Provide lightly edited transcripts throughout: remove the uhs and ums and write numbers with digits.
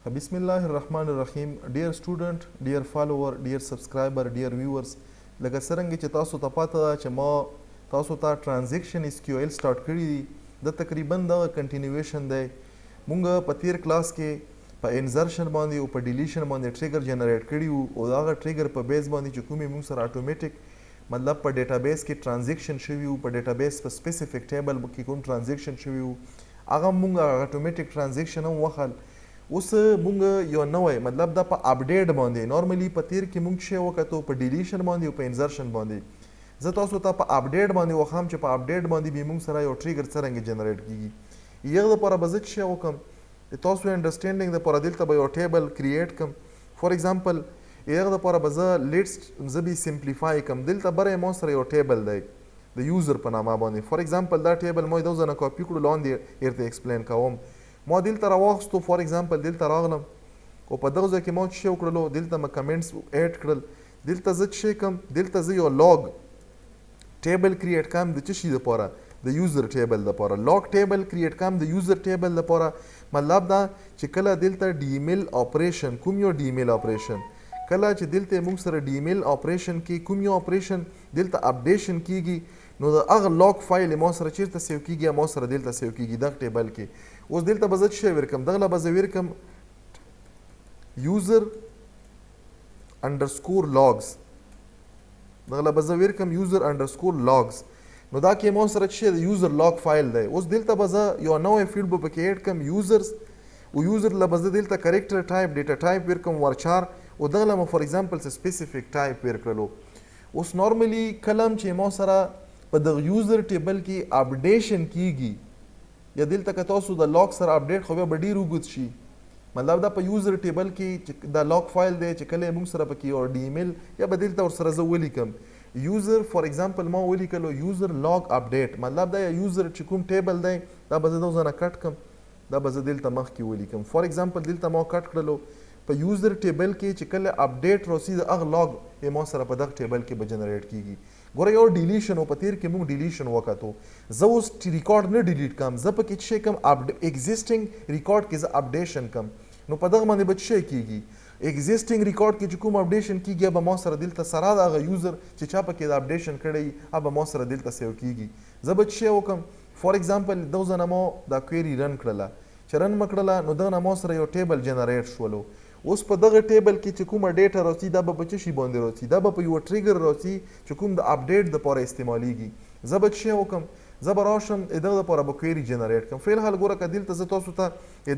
Bismillah ar-Rahman ar-Rahim. Dear student, dear follower, dear subscriber, dear viewers, لکه څرنګه چې تاسو ته پاته ده چې ما تاسو ته ټرانزیکشن SQL سٹارټ کړی دی د تقریبا دغه کنټینیویشن دی. مونږ په تیر کلاس کې په انزرشن باندې او په ډیلیشن باندې ټریګر جنریټ کړی وو او دغه ټریګر په بیس باندې چې کومې مونږ سره اتوماتیک مطلب په ډیټابیس کې ټرانزیکشن شوي وو، په ډیټابیس په سپیسیفیک ټیبل کې کوم ټرانزیکشن شوي وو هغه مونږ اتوماتیک ټرانزیکشن هم وخل. اوس مونږ یو نوی مطلب دا په اپډیټ باندې نورمالي په تیر کې مونږ شی وکړو په ډیلیشن باندې او په انزرشن باندې. زه تاسو ته په اپډیټ باندې وخم چې په اپډیټ باندې به مونږ سره یو ټریګر څرنګه جنریټ کیږي. یغه لپاره به زه څه شی وکم د تاسو انډرسټینډینګ لپاره دلته به یو ټیبل کریټ کم. فور ایگزامپل یغه لپاره به زه لیټس زه به سمپلیفای کم. دلته بره مو سره یو ټیبل دی د یوزر په نامه باندې. فور ایگزامپل دا ټیبل مو د ځنه کاپی کړو لاندې ارته ایکسپلین کوم. ما دلته راوغستو فور ایگزامپل دلته راغلم او په دغه ځای کې ما څه وکړلو دلته ما کمنټس اډ کړل. دلته زه څه کوم دلته زه یو لاګ ټیبل کریټ کوم د څه شي لپاره د یوزر ټیبل لپاره. لاګ ټیبل کریټ کوم د یوزر ټیبل لپاره. مطلب دا چې کله دلته ډي ایمیل اپریشن کوم یو ډي ایمیل اپریشن کله چې دلته موږ سره ډي ایمیل اپریشن کې کوم یو اپریشن دلته اپډیشن کیږي نو د هغه لاګ فایل ما سره چیرته سیو کیږي ما سره دلته سیو کیږي دغه ټیبل کې. اوس دلته به زه څه شی ورکم دغه به زه ورکم یوزر انډرسکور لاګز دغه به زه ورکم یوزر انډرسکور لاګز. نو دا کې ما سره څه د یوزر لاګ فایل دی. اوس دلته به زه یو نوې فیلډ به پکې اډ کم یوزرز او یوزر له به زه دلته کریکټر ټایپ ډیټا ټایپ ورکم ورچار او دغه له فور ایگزامپل سپیسیفیک ټایپ ورکړلو. اوس نورمالي کلم چې ما سره په دغه یوزر ټیبل کې اپډیشن کیږي یا دلته که تاسو د لاګ سره اپډیټ خو بیا به ډېر اوږد شي. مطلب دا په یوزر ټیبل کې چې دا لاګ فایل دی چې کله موږ سره پکې یو ډي ایمیل یا به دلته ورسره زه ولیکم یوزر فور ایگزامپل ما ولیکلو یوزر لاګ اپډیټ. مطلب دا یوزر چې کوم ټیبل دی دا به زه د ځنه کټ کم دا به زه دلته مخکې ولیکم. فور ایگزامپل دلته ما کټ کړلو په یوزر ټیبل کې چې کله اپډیټ راسي د هغه لاګ یې ما سره په دغه ټیبل کې به جنریټ کیږي. ګوره یو ډیلیشن او په تیر کې موږ ډیلیشن وکړو. زه اوس ریکارډ نه ډیلیټ کوم زه پکې څه کوم ایگزیسټینګ ریکارډ کې زه اپډیشن کوم. نو په دغه باندې به څه کیږي ایگزیسټینګ ریکارډ کې چې کوم اپډیشن کیږي به ما سره دلته سره د هغه یوزر چې چا پکې د اپډیشن کړی هغه ما سره دلته سیو کیږي. زه به څه وکم فور ایگزامپل دغه ځنه ما دا کویری رن کړله چې رن مکړله نو دغه ما سره یو ټیبل جنریټ شولو. اوس په دغه ټیبل کې چې کومه ډیټا راځي دا به په څه شي باندې راځي دا به په یو ټریګر راځي چې کوم د اپډیټ دپاره استعمالیږي. زه به څه وکم زه به راشم دغه دپاره به کویري جنریټ کړم. فی الحال ګوره که دلته زه تاسو ته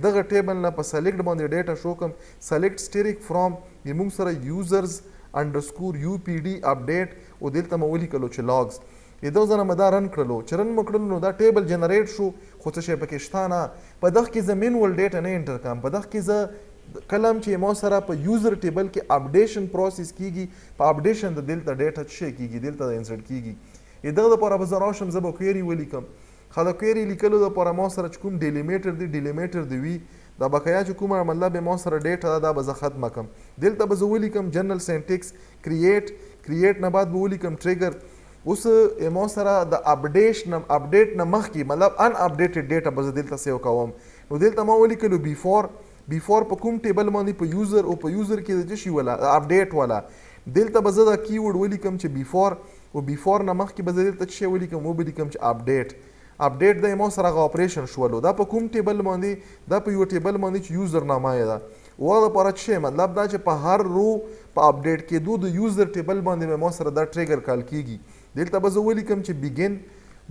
دغه ټیبل نه په سلیکټ باندې ډیټا شو کړم سلیکټ سټیریک فرام زموږ سره یوزرز انډرسکور یو پی ډي اپډیټ او دلته مو ولیکلو چې لاګز دغه ځنه مې دا رن کړلو چې رن مو کړلو نو دا ټیبل جنریټ شو خو څه شی پکې شته نه. په دغه کې زه مینول ډیټا نه انټر کوم. په دغه کې زه کلم چې ما سره په یوزر ټیبل کې اپډیشن پروسس کیږي په اپډیشن د دلته ډیټا څه کیږي دلته انسرټ کیږي. دغه لپاره به زه راشم زه به کویري ولیکم. خو د کویري لیکلو لپاره ما سره چې کوم ډیلیمیټر دی ډیلیمیټر دی وي دا بقایا چې کومه مطلب ما سره ډیټا دا به زه ختمه کم. دلته به زه ولیکم جنرال سینټیکس کریټ نه بعد به ولیکم ټریګر. اوس ما سره د اپډیټ نه مخکې مطلب ان اپډیټډ ډیټا به زه دلته سیو کوم. نو دلته ما ولیکلو بیفور په کوم ټیبل باندې په یوزر او په یوزر کې د څه شي ولا اپډیټ ولا دلته به زه دا کیورډ ولیکم چې بیفور او بیفور نه مخکې به زه دلته څه شی ولیکم ولیکم چې اپډیټ د ما سره هغه اپریشن شولو. دا په کوم ټیبل باندې دا په یو ټیبل باندې چې یوزر نامه یې ده او هغه لپاره څه مطلب دا چې په هر رو په اپډیټ کېدو د یوزر ټیبل باندې ما سره دا ټریګر کال کیږي. دلته به زه ولیکم چې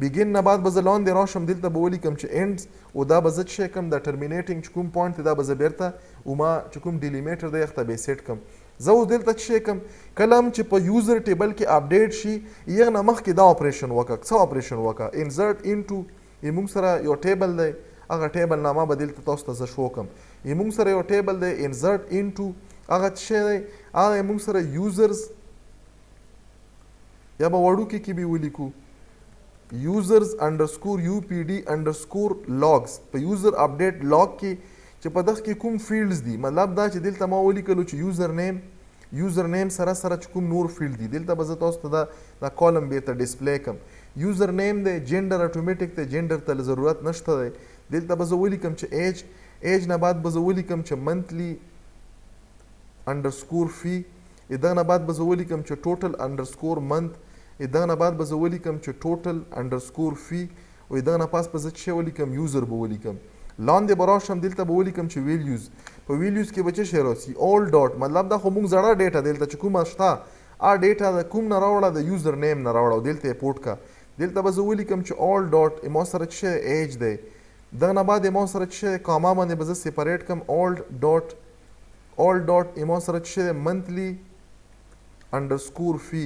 بیګین نه بعد به زه لاندې راشم دلته به ولیکم چې اینډز او دا به زه څه کوم د ټرمینیټینګ چې کوم پوینټ دی دا به زه بیرته او ما چې کوم ډیلیمیټر دی هغه به سیټ کم. زه اوس دلته څه کوم کله هم چې په یوزر ټیبل کې اپډیټ شي یغه نه مخکې دا اپریشن وکړه څه اپریشن وکړه انسرټ انټو موږ سره یو ټیبل دی هغه ټیبل نامه به دلته تاسو ته زه شو کم. موږ سره یو ټیبل دی انسرټ انټو هغه څه دی هغه موږ سره یوزرز یا به وړوکي کې به ولیکو یوزرز انډرسکور یو پی ډي انډرسکور لاګز په یوزر اپډیټ لاګ کې چې په دغه کې کوم فیلډز دي مطلب دا چې دلته ما ولیکلو چې یوزر نیم سره چې کوم نور فیلډ دي دلته به زه تاسو ته دا کالم بیرته ډسپلی کم. یوزر نیم دی جنډر اتوماتیک دی جنډر ته ضرورت نشته دی. دلته به زه ولیکم چې ایج ایج نه بعد به زه ولیکم چې منتلی انډرسکور فی دغه نه بعد به زه ولیکم چې ټوټل انډرسکور منت دغه نه بعد به زه ولیکم چې ټوټل انډرسکور فی او دغه نه پاس به زه څه ولیکم یوزر به ولیکم لاندې به راشم دلته به ولیکم چې ویلیوز په ویلیوز کې به څه شی راسي all ډاټ مطلب دا خو موږ زړه ډیټا دلته چې کومه شته ډیټا د کوم نه راوړه د یوزر نیم نه راوړه او دلته یې پورټ کا دلته به زه ولیکم چې all ډاټ ما سره څه ایج دی دغه نه بعد ما سره څه کاما باندې به زه سپریټ کم all ډاټ ما سره څه منتلی انډرسکور فی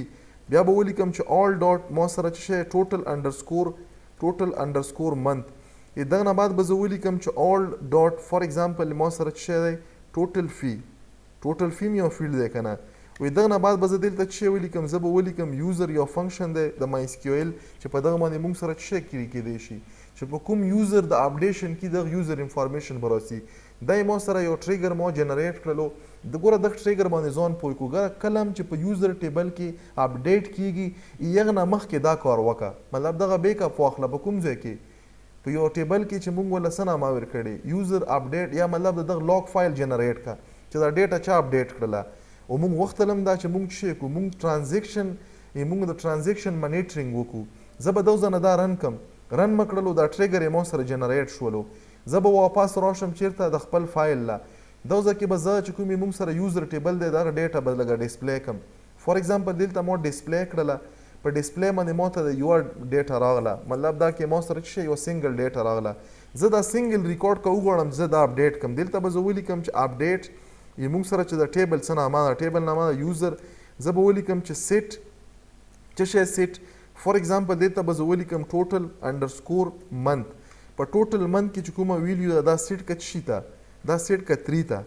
بیا به ولیکم چې all ډاټ ما سره څه ټوټل انډرسکور منت دغه نه بعد به زه ولیکم چې all ډاټ فار ایگزامپل ما سره څه دی ټوټل فی مې یو فیلډ دی که نه وی دغه نه بعد به زه دلته څه ولیکم زه به ولیکم یوزر یو فنکشن دی د MySQL چې په دغه باندې موږ سره څه کیدی شي چې په کوم یوزر د اپډیشن کې دغه یوزر انفارمیشن به راسي دا یې ما سره یو ټریګر ما جنریټ کړلو د ګوره دغه ټریګر باندې ځان پوه کړو کله هم چې په یوزر ټیبل کې اپډیټ کیږي یغه نه مخکې دا کار وکړه مطلب دغه بیک اپ واخله په کوم ځای کې په یو ټیبل کې چې موږ ولا څه نامه ورکړې یوزر اپډیټ یا مطلب دغه لاګ فایل جنریټ کا چې دا ډیټا چا اپډیټ کړله او موږ وختلم دا چې موږ څه کو موږ د ټرانزیکشن مانیټرینګ وکړو زه به دوزه نه دا رن مکړلو دا ټریګر یې مو سره جنریټ شولو زه به واپس راشم چیرته د خپل فایل لا دوزه کې به زه چې کومې موږ سره یوزر ټیبل دی دغه ډیټا به لږه ډسپلی کم فار ایگزامپل دلته مو ډسپلی کړله په ډسپلی باندې مو ته د یو ډیټا راغله مطلب دا کې مو سره څه یو سنگل ډیټا راغله زه دا سنگل ریکارډ کو وغواړم زه دا اپډیټ کم دلته به زه ولیکم چې اپډیټ یې موږ سره چې د ټیبل څه نامه ده ټیبل نامه ده یوزر زه به ولیکم چې سیټ فار ایگزامپل دلته به زه ولیکم ټوټل انډرسکور منت په ټوټل منت کې چې کومه ویلیو ده دا سیټ که شي ته دا سیټ که 3 ته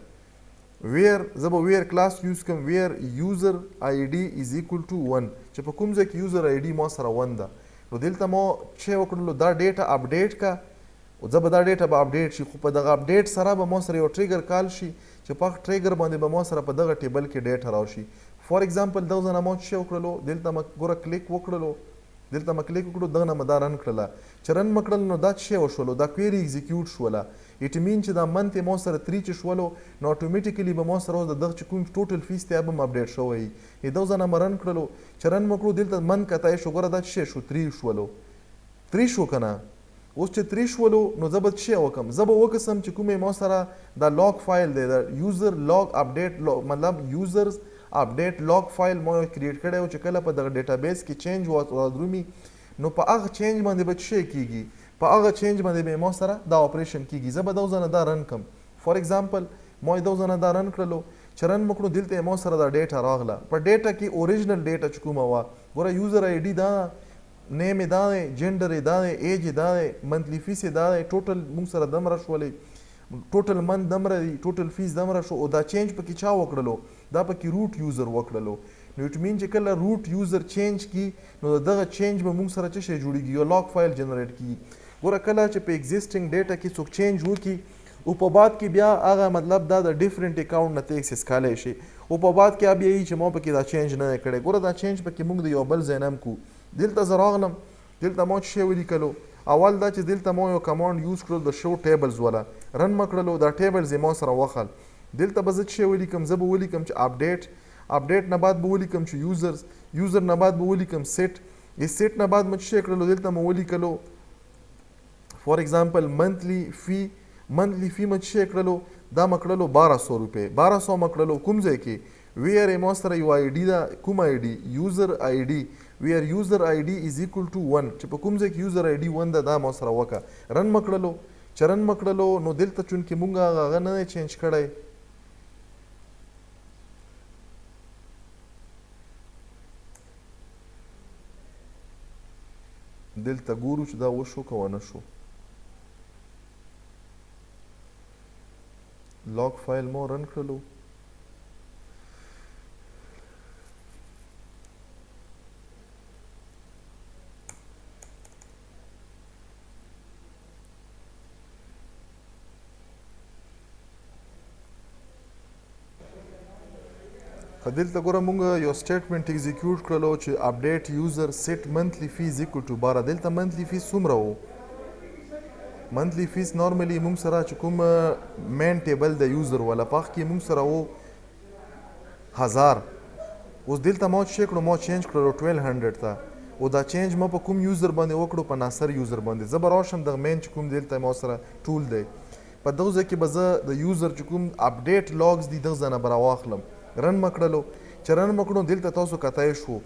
ویر زه به ویر کلاس یوز کوم ویر یوزر آی ډي از ایکول ټو 1 چې په کوم ځای کې یوزر آی ډي ما سره 1 ده نو دلته مو چې وکړلو دا ډیټا اپډیټ کا او زه به دا ډیټا به اپډیټ شي خو په دغه اپډیټ سره به مو سره یو ټریګر کال شي چې په ټریګر باندې به مو سره په دغه ټیبل کې ډیټا راشي فار ایگزامپل دغه نه مو چې وکړلو دلته ما ګوره کلیک وکړلو دغه نه مدا رن کړله چې رن مکړل نو دا څه وشولو دا کویری ایگزیکیوټ شوله اټ مین چې دا منت مو سره 3 چې شولو نو اتوماتیکلی به مو سره د دغه چې کوم ټوټل فیس ته به اپډیټ شوی دغه نه رن کړلو چې رن مکړو دلته من کته شو ګوره دا څه شو 3 شولو 3 شو کنه اوس چې 3 شولو نو زه به څه وکم زه به وکسم چې کومه مو سره دا لاګ فایل دی دا یوزر لاګ اپډیټ مطلب یوزرز اپډیټ لاګ فایل مو کریټ کړی او چې کله په دغه ډیټابیس کې چینج ودرومي نو په هغه چینج باندې به څه کیږي په هغه چینج باندې به مو سره دا اپریشن کیږي زه به دوزنه دا رن کم فار ایگزامپل مو دوزنه دا رن کړلو چې رن مکړو دلته مو سره دا ډیټا راغله په ډیټا کې اوریجنل ډیټا چې کومه وا ګوره یوزر آی ډي دا نیم دا جندر دا ایج دا منتلی فیس دا ټوټل موږ سره دمره شولې ټوټل من دمره ټوټل فیس دمره شو او دا چینج پکې چا وکړلو دا پکې روټ یوزر وکړلو نو اټ مین چې کله روټ یوزر چینج کی نو دغه چینج به موږ سره څه شی جوړیږي یو لاګ فایل جنریټ کی ګوره کله چې په ایگزیسټینګ ډیټا کې څوک چینج وکي او په بعد کې بیا هغه مطلب دا د ډیفرنٹ اکاونټ نه ایکسس کولای شي او په بعد کې بیا چې مو پکې دا چینج نه کړي ګوره دا چینج پکې موږ د یو بل زینم کو دلته زراغلم دلته مو څه ولیکلو اول دا چې دلته مو یو کمانډ یوز کړل د شو ټیبلز ولا رن مکړلو دا ټیبلز مو سره وخل دلته به زه څه ولیکم زه به ولیکم چې اپډیټ نه بعد به ولیکم چې یوزر نه بعد به ولیکم سیټ نه بعد مې څه کړلو دلته مو ولیکلو فار ایگزامپل منتلی فی مې څه کړلو دا مکړلو 1200 روپے 1200 مکړلو کوم ځای کې ویر مو سره یو آی ډي دا کوم آی ډي یوزر آی ډي ویر یوزر آی ډي از ایکول ټو 1 چې په کوم ځای کې یوزر آی ډي 1 دا مو سره وکا رن مکړلو چرن مکړلو نو دلته چون کې مونږه هغه نه چینج کړی دلته ګورو چې دا وشو که ونه شو لاګ فایل مو رن کړلو دلته ګوره مونږ یو سټیټمنټ ایگزیکیوټ کړلو چې اپډیټ یوزر سیټ منتلی فیز ایکول ټو 12 دلته منتلی فیز څومره و منتلی فیس نارملی مونږ سره چې کوم مین ټیبل د یوزر ولا په هغه کې مونږ سره و 1000 اوس دلته ما چې کړو ما چینج کړو 1200 ته او دا چینج ما په کوم یوزر باندې وکړو په ناصر یوزر باندې زه به راشم دغه مین چې کوم دلته ما سره ټول دی په دغه ځای کې به زه د یوزر چې کوم اپډیټ لاګز دي دغه ځای نه به راواخلم رن مې کړلو چې رن مې کړو دلته تاسو کتای شو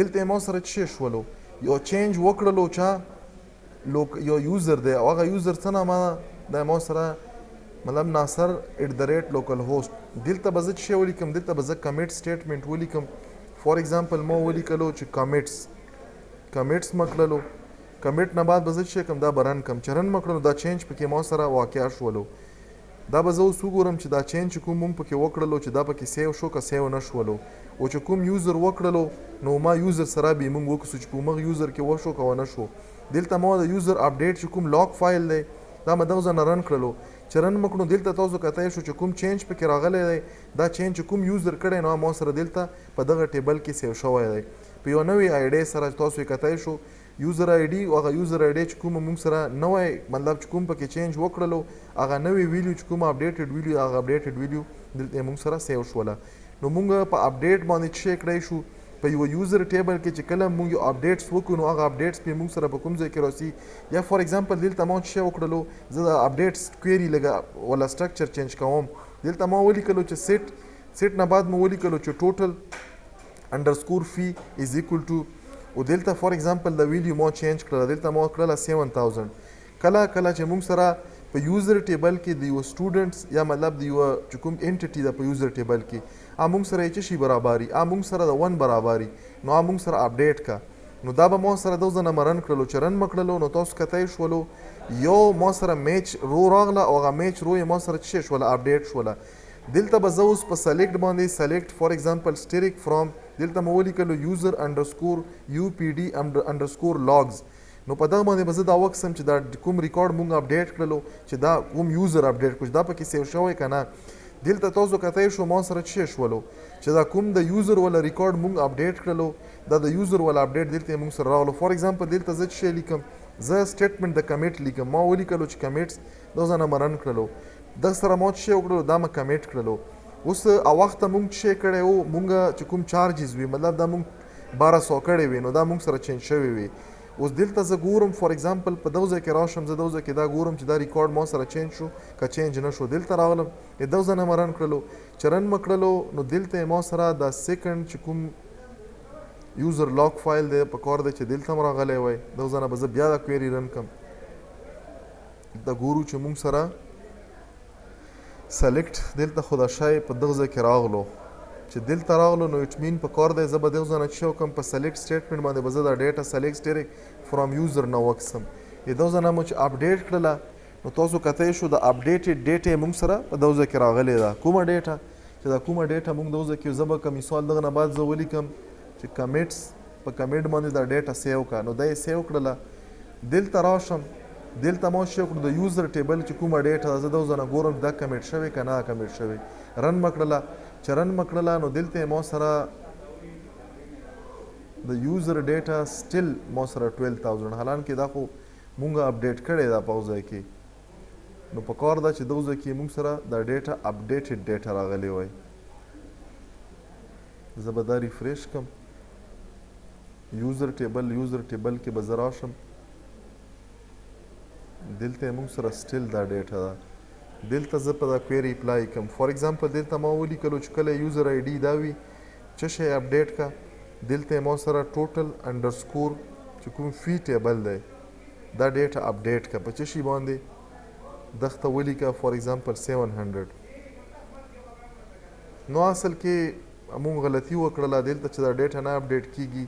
دلته ما سره څه شولو یو چینج وکړلو چا یو یوزر دی او هغه یوزر څه نامه د ما سره مطلب ناصر @localhost دلته به زه څه ولیکم دلته به زه کمیټ سټیټمنټ ولیکم فار ایگزامپل ما ولیکلو چې کمیټس مکړلو کمیټ نه بعد به زه څه کوم دا به رن کم چې رن مکړلو دا چینج پکې ما سره واقع شولو دا به زه اوس وګورم چې دا چینج کوم مونږ پکې وکړلو چې دا پکې سیو شو که سیو نه شولو او چې کوم یوزر وکړلو نو ما یوزر سره به مونږ وکړو چې په مغ یوزر کې وشو که ونه شو دلته ما د یوزر اپډیټ چې کوم لاګ فایل دی دا مې دغه ځای نه رن کړلو چې رن مې کړو دلته تاسو کتای شو چې کوم چینج پکې راغلی دی دا چینج چې کوم یوزر کړی نو ما سره دلته په دغه ټیبل کې سیو شوی دی په یو نوې آی ډي سره تاسو یې کتای شو یوزر آی ډي او هغه یوزر آی ډي چې کوم مونږ سره نوی مطلب چې کوم پکې چینج وکړلو هغه نوې ویلیو چې کوم اپډیټډ ویلیو هغه اپډیټډ ویلیو دلته مونږ سره سیو شوله نو مونږ په اپډیټ باندې څه کړی شو په یو یوزر ټیبل کې چې کله مونږ یو اپډیټس وکړو نو هغه اپډیټس په مونږ سره په کوم ځای کې راسي یا فار ایگزامپل دلته ما څه وکړلو زه د اپډیټس کویری لګه ولا سټرکچر چینج کوم دلته ما ولیکلو چې سیټ نه بعد مو ولیکلو چې ټوټل انډرسکور فی از ایکوال ټو او دلته فار ایگزامپل د ویلیو ما چینج کړل دلته ما کړل 7000 کله چې مونږ سره په یوزر ټیبل کې د یو سټوډنټس یا مطلب د یو چې کوم انټیټي د په یوزر ټیبل کې مونږ سره یې څه شي برابري مونږ سره د 1 برابري نو مونږ سره اپډیټ کا نو دا به ما سره د ځنه مرن کړلو چې رن مکړلو نو تاسو کتای شولو یو ما سره میچ رو راغله او هغه میچ رو یې ما سره څه شوله اپډیټ شوله دلته به زه اوس په سلیکټ باندې سلیکټ فار ایگزامپل سټریک فرام دلته مو ولیکلو یوزر انډرسکور UPD انډرسکور لاګز نو په دغه باندې به زه دا وکسم چې دا کوم ریکارډ مونږ اپډیټ کړلو چې دا کوم یوزر اپډیټ کړو دا پکې سیو شوی که نه دلته تاسو کتای شو ما سره څه شولو چې دا کوم د یوزر ولا ریکارډ مونږ اپډیټ کړلو دا د یوزر ولا اپډیټ دلته مونږ سره راغلو فار ایگزامپل دلته زه څه لیکم زه سټیټمنټ د کمیټ لیکم ما ولیکلو چې کمیټس دغه ځای نه مرن کړلو دغه سره ما څه وکړلو دا مې کمیټ کړلو اوس وخت مونږ څه کړی وو مونږ چې کوم چارجز وي مطلب دا مونږ 1200 کړی وي نو دا مونږ سره چینج شوی وي اوس دلته زه ګورم فار ایگزامپل په دغه ځای کې راشم زه دغه ځای کې دا ګورم چې دا ریکارډ ما سره چینج شو که چینج نه شو دلته راغلم دغه ځای نه مې رن کړلو چې رن مې کړلو نو دلته ما سره دا سیکنډ چې کوم یوزر لاګ فایل دی په کار دی چې دلته هم راغلی وای دغه ځای نه به زه بیا دا کویري رن کړم دا ګورو چې مونږ سره سلیکټ دلته خو دا شی په دغه ځای کې راغلو چې دلته راغلو نو اټ مین په کار دی زه به دغه ځای نه څه وکړم په سلیکټ سټیټمنټ باندې به زه دا ډیټا سلیکټ ډایرکټ فرام یوزر نه وکسم دغه ځای نه مو چې اپډیټ کړله نو تاسو کتای شو د اپډیټډ ډیټا مونږ سره په دغه ځای کې راغلی ده کومه ډیټا چې دا کومه ډیټا مونږ دغه ځای کې زه به که مثال دغه نه بعد زه ولیکم چې کمیټس په کمیټ باندې دا ډیټا سیو کا نو دا یې سیو کړله دلته راشم دلته ما څه وکړو د یوزر ټیبل چې کومه ډیټا ده زه دغه ځای نه ګورم دا کمیټ شوی که نه کمیټ شوی رن مې کړله چې رن مې کړله نو دلته ما سره د یوزر ډیټا سټیل ما سره 12000 حالانکې دا خو مونږ اپډیټ کړی دا په ځای کې نو په کار ده چې دغه ځای کې مونږ سره دا ډیټا اپډیټډ ډیټا راغلی وای زه به دا ریفریش کړم یوزر ټیبل کې به زه راشم دلته مونږ سره سټیل دا ډیټا ده دلته زه په دا کویری اپلای کوم فار ایگزامپل دلته ما ولیکلو چې کله یوزر آی ډي دا وي څه شی اپډیټ کا دلته ما سره ټوټل انډرسکور چې کوم فی ټیبل دی دا ډیټا اپډیټ کا په څه شي باندې دغه ولیکه فار ایگزامپل 700 نو اصل کې مونږ غلطي وکړله دلته چې دا ډیټا نه اپډیټ کیږي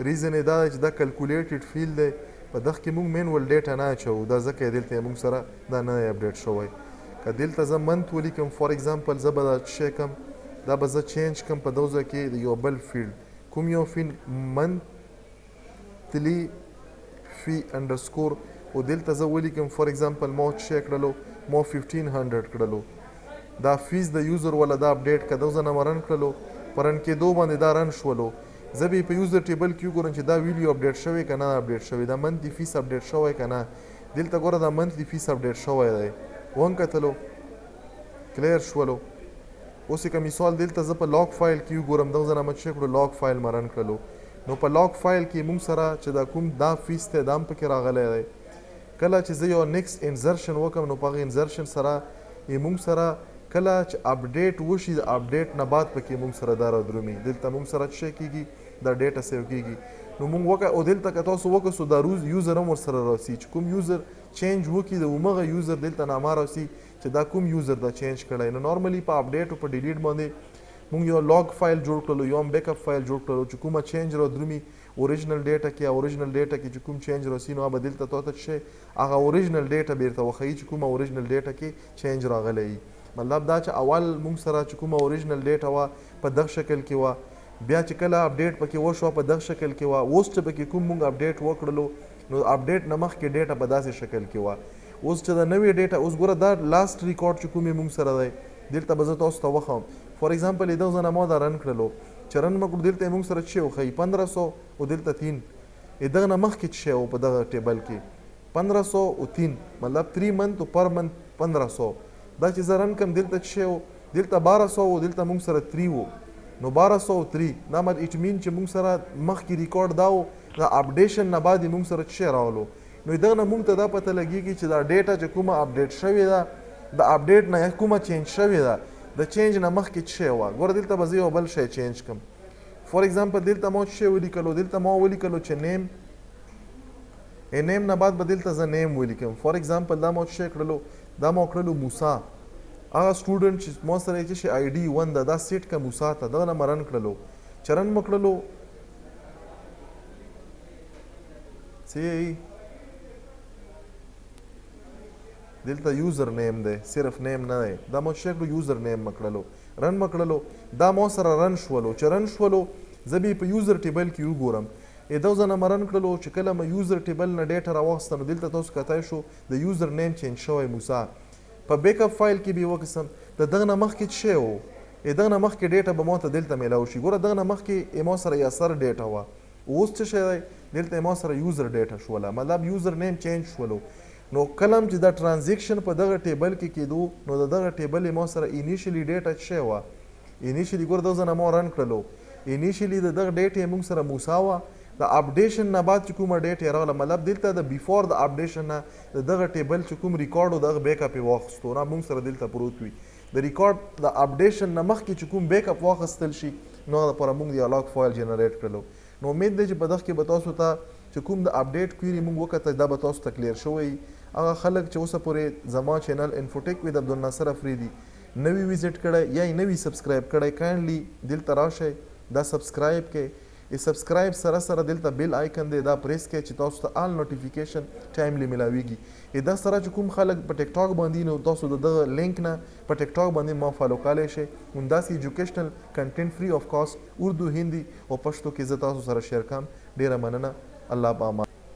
ریزن یې دا دی چې دا کلکولیټډ فیل دی په دغه کې مونږ مینول ډیټا نه اچوو دا ځکه دلته مونږ سره دا نه اپډیټ شوی که دلته زه منت ولیکم فار ایگزامپل زه به دا څه کم دا به زه چینج کم په دغه ځای کې د یو بل فیلډ کوم یو فیلډ منتلی فی انډرسکور او دلته زه ولیکم فار ایگزامپل ما څه کړلو ما 1500 کړلو دا فیس د یوزر ولا دا اپډیټ که دغه ځای نه مې رن کړلو په رن کېدو باندې دا رن شولو زه به په یوزر ټیبل کې وګورم چې دا ویډیو اپډیټ شوی که نه اپډیټ شوی دا منتلی فیس اپډیټ شوی که نه دلته ګوره دا منثلی فیس اپډیټ شوی دی وکتلو کلیر شولو. اوس که مثال دلته زه په لاګ فایل کې وګورم دغه ځای نه مې چک کړو لاګ فایل مې رن کړلو نو په لاګ فایل کې موږ سره چې دا کوم دا فیس دی دا هم پکې راغلی دی. کله چې زه یو نیکسټ انزرشن وکړم نو په هغه انزرشن سره موږ سره کله چې اپډیټ وشي د اپډیټ نه بعد پکې موږ سره دا رادرومي دلته موږ سره څه کېږي دا ډیټا سیو کېږي نو موږ او دلته که تاسو وکړو دا یوزر هم ورسره راسي چې کوم یوزر چینج وکړي د همغه یوزر دلته نامه راسي چې دا کوم یوزر دا چینج کړی. نو نارملی په اپډیټ او په ډیلیټ باندې موږ یو لاګ فایل جوړ کړلو یو هم بیک اپ فایل جوړ کړلو چې کومه چینج رادرومي اوریجنل ډیټا کې اوریجنل ډیټا کې چې کوم چینج راسي نو به دلته تاسو شي هغه اوریجنل ډیټا بیرته وښیي چې کومه اوریجنل ډیټا کې چینج راغلی وي. مطلب دا چې اول موږ سره چې کومه اوریجنل ډیټا وه په دغه شکل کې وه بیا چې کله اپډیټ پکې وشوه په دغه شکل کې وه اوس چې پکې کوم موږ اپډیټ وکړلو نو اپډیټ نه مخکې ډیټا په داسې شکل کې وه. اوس چې دا نوې ډیټا اوس ګوره دا لاست ریکارډ چې کوم موږ سره دی دلته به زه تاسو ته وښیم فار ایگزامپل دغه ځای نه ما دا رن کړلو چې رن مې کړو دلته موږ سره څه وښیي 1500 او دلته 3 دغه نه مخکې څه و په دغه ټیبل کې 1500 او 3 مطلب 3 منت او پر منت 1500 دا چې زه رن کړم دلته څه و دلته 1200 او دلته موږ سره 3 و نو 1203 دا مت اټ مین چې موږ سره مخکې ریکارډ دا و دا اپډیشن نه بعد موږ سره څه راغلو نو دغه نه موږ ته دا پته لګیږي چې دا ډیټا چې کومه اپډیټ شوې ده د اپډیټ نه کومه چینج شوې ده د چینج نه مخکې څه وه ګوره دلته به زه یو بل شی چینج کړم فار ایگزامپل دلته ما څه ولیکلو دلته ما ولیکلو چې نیم نیم نه بعد به دلته زه نیم ولیکم فار ایگزامپل دا ما څه کړلو دا ما کړلو موسی هغه سټوډنټ چې ما سره یې چې آی ډي 1 ده دا سیټ که موسی ته دغه نه مې رن کړلو چې رن مې کړلو څه دلته یوزر نیم دی صرف نیم نه دی دا ما څه کړو یوزر نیم مې کړلو رن مې کړلو دا ما سره رن شولو چې رن شولو زه به په یوزر ټیبل کې وګورم دغه ځای نه مې رن کړلو چې کله مې یوزر ټیبل نه ډیټا راواخیسته نو دلته تاسو کتای شو د یوزر نیم چینج شوی موسی په بیک اپ فایل کې به وکړم د دغه نه مخکې څه و دغه نه مخکې ډیټا به ما ته دلته میلاو شي ګوره دغه نه مخکې ما سره یا سر ډیټا وه اوس څه شی دی دلته ما سره یوزر ډیټا شوله مطلب یوزر نیم چینج شولو نو کله چې دا ټرانزیکشن په دغه ټیبل کې کېدو نو د دغه ټیبل ما سره انیشلی ډیټا څه وه انیشلی ګوره دغه ځای نه ما رن کړلو انیشلی د دغه ډیټا موږ سره موسی وه د اپډیشن نه بعد چې کومه ډیټا راغله مطلب دلته د بیفور د اپډیشن نه د دغه ټیبل چې کوم ریکارډ او دغه بیک اپ یې واخیستو نه موږ سره دلته پروت وي د ریکارډ د اپډیشن نه مخکې چې کوم بیک اپ واخیستل شي نو هغه لپاره موږ یو لاګ فایل جنریټ کړلو نو امید دی چې په دغه کې به تاسو ته چې کوم د اپډیټ کویري موږ وکړه دا به تاسو ته کلیر شوی هغه خلک چې اوسه پورې زما چینل انفوټیک وید عبدالناصر افریدي نوی وزټ کړی یا نوی سبسکرایب کړی کایندلی دلته راشئ دا سبسکرایب کې سبسکرایب سره سره دلته بیل آیکن دی دا پریس کړئ چې تاسو ته آل نوټیفیکیشن ټایملی ملاویږي دا سره چې کوم خلک په ټیک ټاک باندې نو تاسو د دغه لینک نه په ټیک ټاک باندې ما فالو کولی شئ همداسې ایجوکیشنل کنټینټ فری آف کاسټ اردو هندي او پښتو کې زه تاسو سره شیر کوم ډیره مننه الله په امان